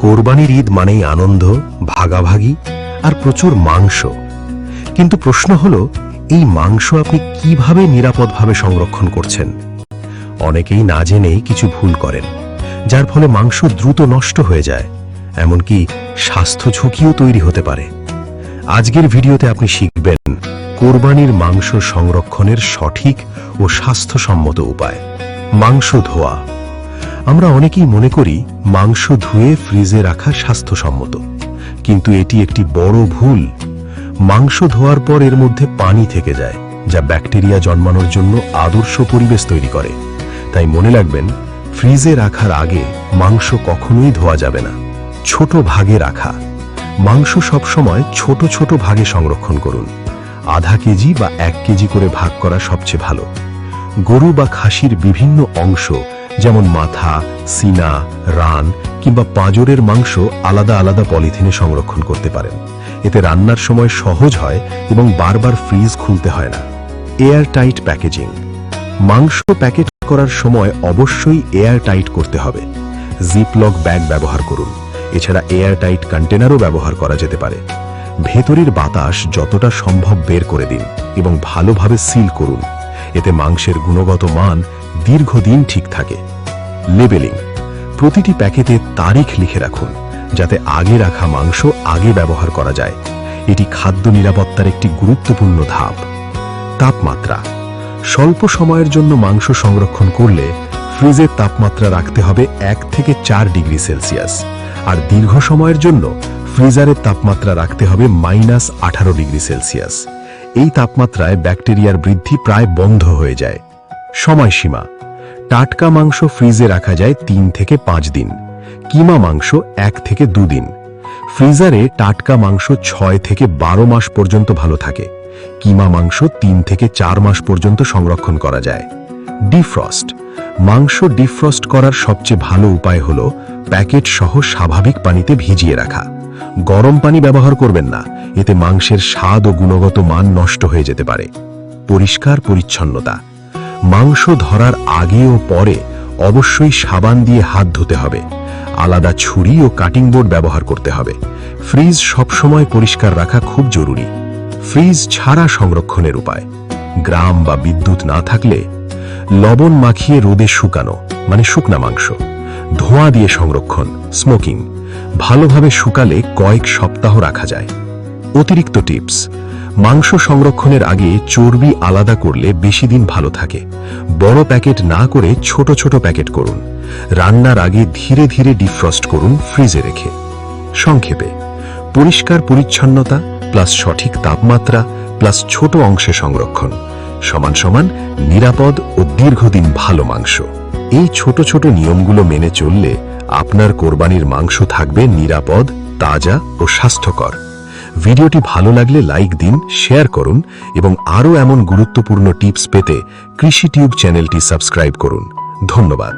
কোরবানির ঈদ মানেই আনন্দ, ভাগাভাগি আর প্রচুর মাংস। কিন্তু প্রশ্ন হলো, এই মাংস আপনি কিভাবে নিরাপদভাবে সংরক্ষণ করছেন? অনেকেই না জেনেই কিছু ভুল করেন, যার ফলে মাংস দ্রুত নষ্ট হয়ে যায়, এমনকি স্বাস্থ্য ঝুঁকিও তৈরি হতে পারে। আজকের ভিডিওতে আপনি শিখবেন কোরবানির মাংস সংরক্ষণের সঠিক ও স্বাস্থ্যসম্মত উপায়। মাংস ধোয়া। আমরা অনেকেই মনে করি মাংস ধুয়ে ফ্রিজে রাখা স্বাস্থ্যসম্মত, কিন্তু এটি একটি বড় ভুল। মাংস ধোয়ার পর এর মধ্যে পানি থেকে যায়, যা ব্যাকটেরিয়া জন্মানোর জন্য আদর্শ পরিবেশ তৈরি করে। তাই মনে রাখবেন, ফ্রিজে রাখার আগে মাংস কখনোই ধোয়া যাবে না। ছোট ভাগে রাখা। মাংস সবসময় ছোট ছোট ভাগে সংরক্ষণ করুন। আধা কেজি বা 1 কেজি করে ভাগ করা সবচেয়ে ভালো। গরু বা খাসির বিভিন্ন অংশ, যেমন মাথা, সিনা, রান কিংবা পাঁজরের মাংস আলাদা আলাদা পলিথিনে সংরক্ষণ করতে পারেন। এতে রান্নার সময় সহজ হয় এবং বারবার ফ্রিজ খুলতে হয় না। Air tight packaging. মাংস প্যাকেট করার সময় অবশ্যই এয়ার টাইট করতে হবে। জিপলক ব্যাগ ব্যবহার করুন। এছাড়া এয়ার টাইট কন্টেনারও ব্যবহার করা যেতে পারে। ভেতরের বাতাস যতটা সম্ভব বের করে দিন এবং ভালোভাবে সিল করুন। এতে মাংসের গুণগত মান দীর্ঘদিন ঠিক থাকে। লেবেলিং। প্রতিটি প্যাকেটে তারিখ লিখে রাখুন, যাতে আগে রাখা মাংস আগে ব্যবহার করা যায়। এটি খাদ্য নিরাপত্তার একটি গুরুত্বপূর্ণ ধাপ। তাপমাত্রা। স্বল্প সময়ের জন্য মাংস সংরক্ষণ করলে ফ্রিজের তাপমাত্রা রাখতে হবে 1 থেকে 4 ডিগ্রি সেলসিয়াস, আর দীর্ঘ সময়ের জন্য ফ্রিজারের তাপমাত্রা রাখতে হবে -18 ডিগ্রি সেলসিয়াস। এই তাপমাত্রায় ব্যাকটেরিয়ার বৃদ্ধি প্রায় বন্ধ হয়ে যায়। সময়সীমা। টাটকা মাংস ফ্রিজে রাখা যায় 3 থেকে 5 দিন, কিমা মাংস 1 থেকে 2 দিন। ফ্রিজারে টাটকা মাংস 6 থেকে 12 মাস পর্যন্ত ভালো থাকে। কিমা মাংস 3 থেকে 4 মাস পর্যন্ত সংরক্ষণ করা যায়। ডিফ্রস্ট। মাংস ডিফ্রস্ট করার সবচেয়ে ভালো উপায় হল প্যাকেট সহ স্বাভাবিক পানিতে ভিজিয়ে রাখা। গরম পানি ব্যবহার করবেন না, এতে মাংসের স্বাদ ও গুণগত মান নষ্ট হয়ে যেতে পারে। পরিষ্কার পরিচ্ছন্নতা। মাংস ধরার আগে ও পরে অবশ্যই সাবান দিয়ে হাত ধুতে হবে। আলাদা ছুরি ও কাটিং বোর্ড ব্যবহার করতে হবে। ফ্রিজ সবসময় পরিষ্কার রাখা খুব জরুরি। ফ্রিজ ছাড়া সংরক্ষণের উপায়। গ্রাম বা বিদ্যুৎ না থাকলে লবণ মাখিয়ে রোদে শুকানো, মানে শুকনা মাংস। ধোঁয়া দিয়ে সংরক্ষণ, স্মোকিং। ভালোভাবে শুকালে কয়েক সপ্তাহ রাখা যায়। অতিরিক্ত টিপস। মাংস সংরক্ষণের আগে চর্বি আলাদা করলে বেশি দিন ভালো থাকে। বড় প্যাকেট না করে ছোট ছোট প্যাকেট করুন। রান্নার আগে ধীরে ধীরে ডিফ্রস্ট করুন ফ্রিজে রেখে। সংক্ষেপে, পরিষ্কার পরিচ্ছন্নতা প্লাস সঠিক তাপমাত্রা প্লাস ছোট অংশে সংরক্ষণ সমান সমান নিরাপদ ও দীর্ঘদিন ভালো মাংস। এই ছোট ছোট নিয়মগুলো মেনে চললে আপনার কোরবানির মাংস থাকবে নিরাপদ, তাজা ও স্বাস্থ্যকর। ভিডিওটি ভালো লাগলে লাইক দিন, শেয়ার করুন এবং আরও এমন গুরুত্বপূর্ণ টিপস পেতে কৃষি টিউব চ্যানেলটি সাবস্ক্রাইব করুন। ধন্যবাদ।